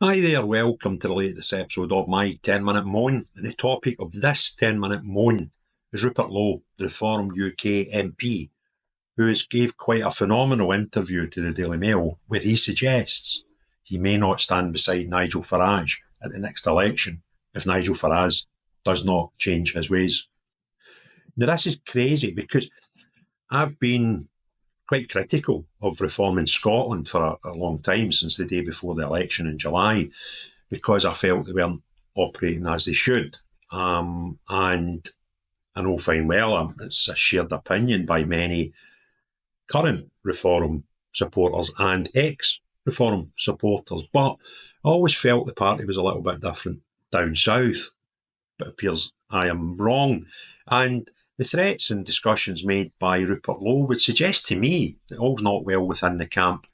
Hi there, welcome to the latest episode of my 10-minute moan. And the topic of this 10-minute moan is Rupert Lowe, the Reform UK MP, who has gave quite a phenomenal interview to the Daily Mail where he suggests he may not stand beside Nigel Farage at the next election if Nigel Farage does not change his ways. Now this is crazy because I've been quite critical of reform in Scotland for a long time, since the day before the election in July, because I felt they weren't operating as they should. And I know fine well, it's a shared opinion by many current reform supporters and ex-reform supporters, but I always felt the party was a little bit different down south. But it appears I am wrong. And the threats and discussions made by Rupert Lowe would suggest to me that all's not well within the camp,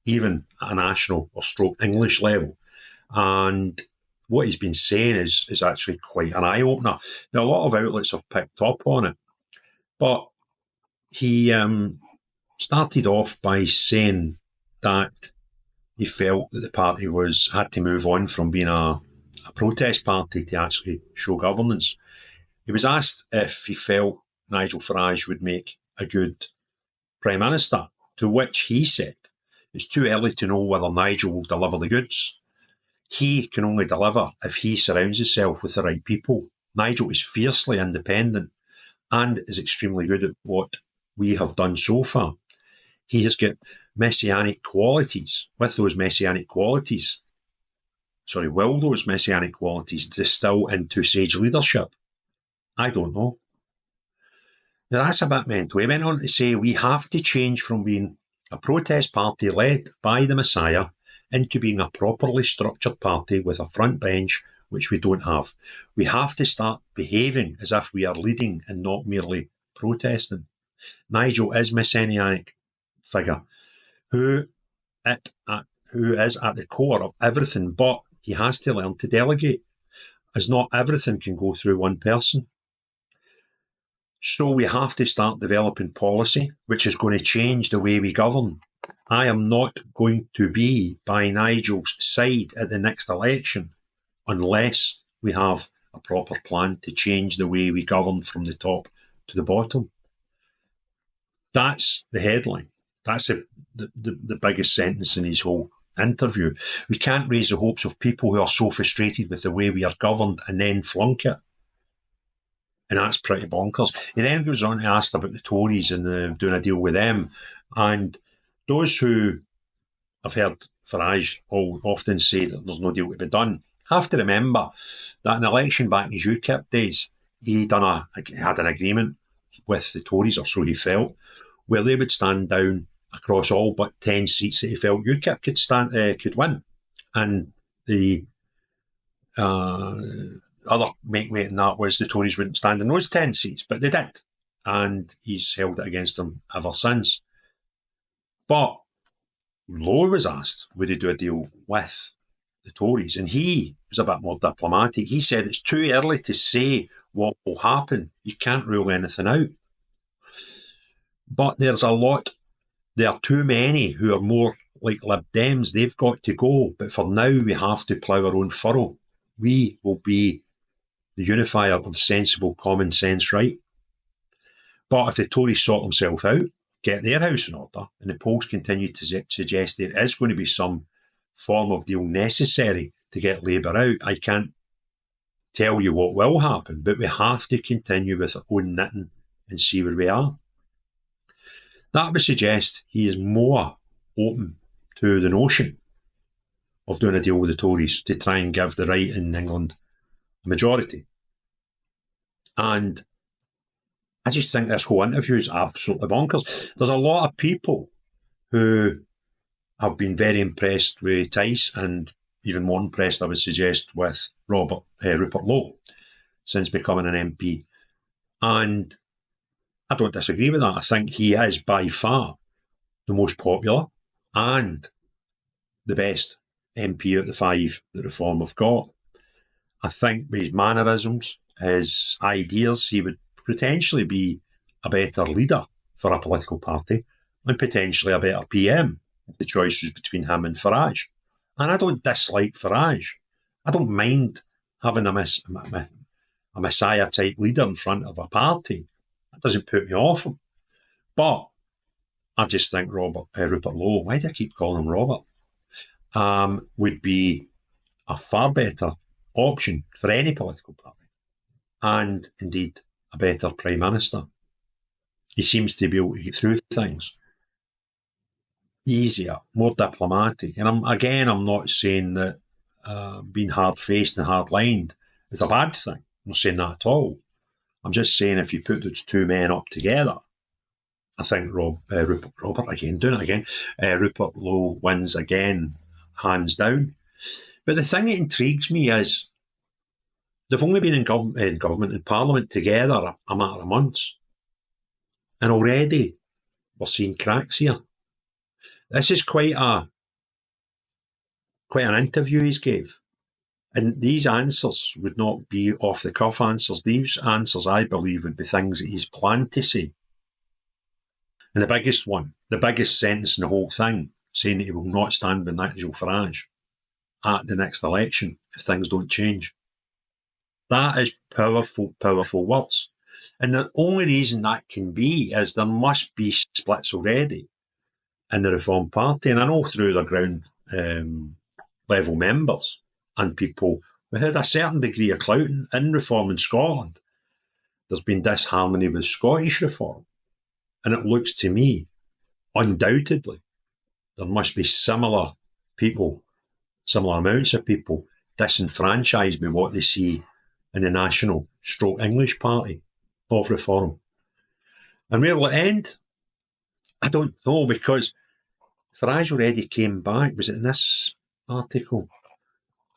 even at a national or stroke English level. And what he's been saying is actually quite an eye-opener. Now, a lot of outlets have picked up on it, but he started off by saying that he felt that the party had to move on from being a protest party to actually show governance. He was asked if he felt Nigel Farage would make a good Prime Minister, to which he said, "It's too early to know whether Nigel will deliver the goods. He can only deliver if he surrounds himself with the right people. Nigel is fiercely independent and is extremely good at what we have done so far. He has got messianic qualities. Will those messianic qualities distill into sage leadership? I don't know." Now that's a bit mental. He went on to say we have to change from being a protest party led by the Messiah into being a properly structured party with a front bench, which we don't have. We have to start behaving as if we are leading and not merely protesting. Nigel is a messianic figure who is at the core of everything, but he has to learn to delegate, as not everything can go through one person. So we have to start developing policy which is going to change the way we govern. I am not going to be by Nigel's side at the next election unless we have a proper plan to change the way we govern from the top to the bottom. That's the headline. That's the biggest sentence in his whole interview. We can't raise the hopes of people who are so frustrated with the way we are governed and then flunk it. And that's pretty bonkers. He then goes on to ask about the Tories and doing a deal with them. And those who have heard Ferage often say that there's no deal to be done have to remember that in the election back in his UKIP days, he had an agreement with the Tories, or so he felt, where they would stand down across all but 10 seats that he felt UKIP could win. And the other makemate in that was the Tories wouldn't stand in those 10 seats, but they did. And he's held it against them ever since. But Lowe was asked, would he do a deal with the Tories? And he was a bit more diplomatic. He said it's too early to say what will happen. You can't rule anything out. But there are too many who are more like Lib Dems. They've got to go. But for now, we have to plough our own furrow. We will be the unifier of sensible common sense, right? But if the Tories sort themselves out, get their house in order, and the polls continue to suggest there is going to be some form of deal necessary to get Labour out, I can't tell you what will happen, but we have to continue with our own knitting and see where we are. That would suggest he is more open to the notion of doing a deal with the Tories to try and give the right in England a majority. And I just think this whole interview is absolutely bonkers. There's a lot of people who have been very impressed with Tice, and even more impressed, I would suggest, with Rupert Lowe since becoming an MP. And I don't disagree with that. I think he is by far the most popular and the best MP out of the five that Reform have got. I think with his mannerisms, his ideas, he would potentially be a better leader for a political party and potentially a better PM if the choice was between him and Ferage. And I don't dislike Farage. I don't mind having a Messiah-type leader in front of a party. That doesn't put me off him. But I just think Rupert Lowe, why do I keep calling him Robert, would be a far better option for any political party. And indeed, a better Prime Minister. He seems to be able to get through things easier, more diplomatic. And I'm not saying that being hard-faced and hard-lined is a bad thing. I'm not saying that at all. I'm just saying if you put those two men up together, I think Rupert Lowe wins again, hands down. But the thing that intrigues me is they've only been in government and Parliament together a matter of months. And already we're seeing cracks here. This is quite an interview he's gave. And these answers would not be off-the-cuff answers. These answers, I believe, would be things that he's planned to say. And the biggest sentence in the whole thing, saying that he will not stand with Nigel Farage at the next election if things don't change. That is powerful, powerful words. And the only reason that can be is there must be splits already in the Reform Party. And I know through the ground level members and people who had a certain degree of clout in Reform in Scotland, there's been disharmony with Scottish Reform. And it looks to me, undoubtedly, there must be similar amounts of people disenfranchised with what they see in the National English Party of Reform. And where will it end? I don't know, because Ferage already came back. Was it in this article?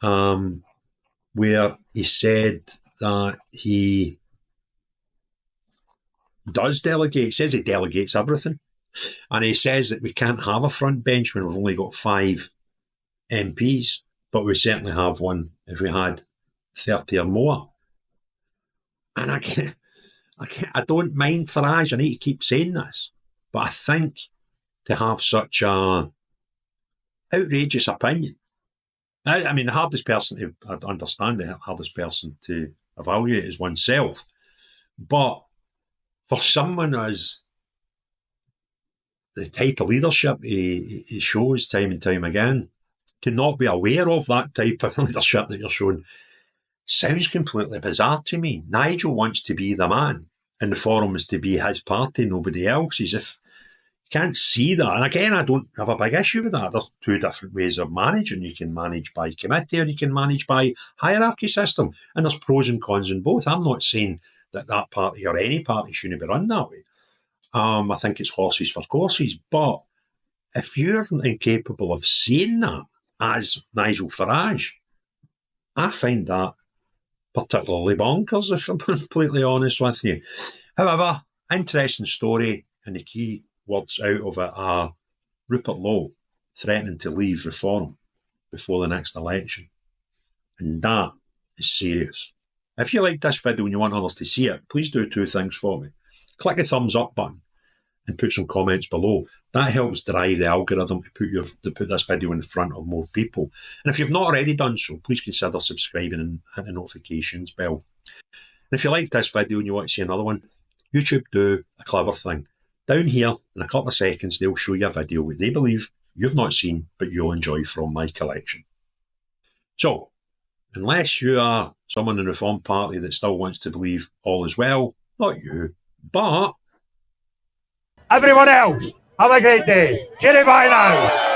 Where he said that he does delegate. He says he delegates everything. And he says that we can't have a front bench when we've only got 5 MPs, but we certainly have one if we had 30 or more. And I don't mind Farage. I need to keep saying this. But I think to have such a outrageous opinion, I mean, the hardest person to understand, the hardest person to evaluate is oneself. But for someone as the type of leadership he shows time and time again, to not be aware of that type of leadership that you're showing sounds completely bizarre to me. Nigel wants to be the man, and the Forum is to be his party, nobody else's. If you can't see that, and again, I don't have a big issue with that. There's 2 different ways of managing. You can manage by committee or you can manage by hierarchy system, and there's pros and cons in both. I'm not saying that party or any party shouldn't be run that way. I think it's horses for courses. But if you're incapable of seeing that as Nigel Farage, I find that particularly bonkers, if I'm completely honest with you. However, interesting story, and the key words out of it are Rupert Lowe threatening to leave Reform before the next election. And that is serious. If you like this video and you want others to see it, please do 2 things for me. Click the thumbs up button and put some comments below. That helps drive the algorithm to put this video in front of more people. And if you've not already done so, please consider subscribing and hit the notifications bell. And if you like this video and you want to see another one, YouTube do a clever thing. Down here, in a couple of seconds, they'll show you a video that they believe you've not seen, but you'll enjoy from my collection. So, unless you are someone in the Reform Party that still wants to believe all is well, not you, but everyone else, have a great day. Cheerio, bye now.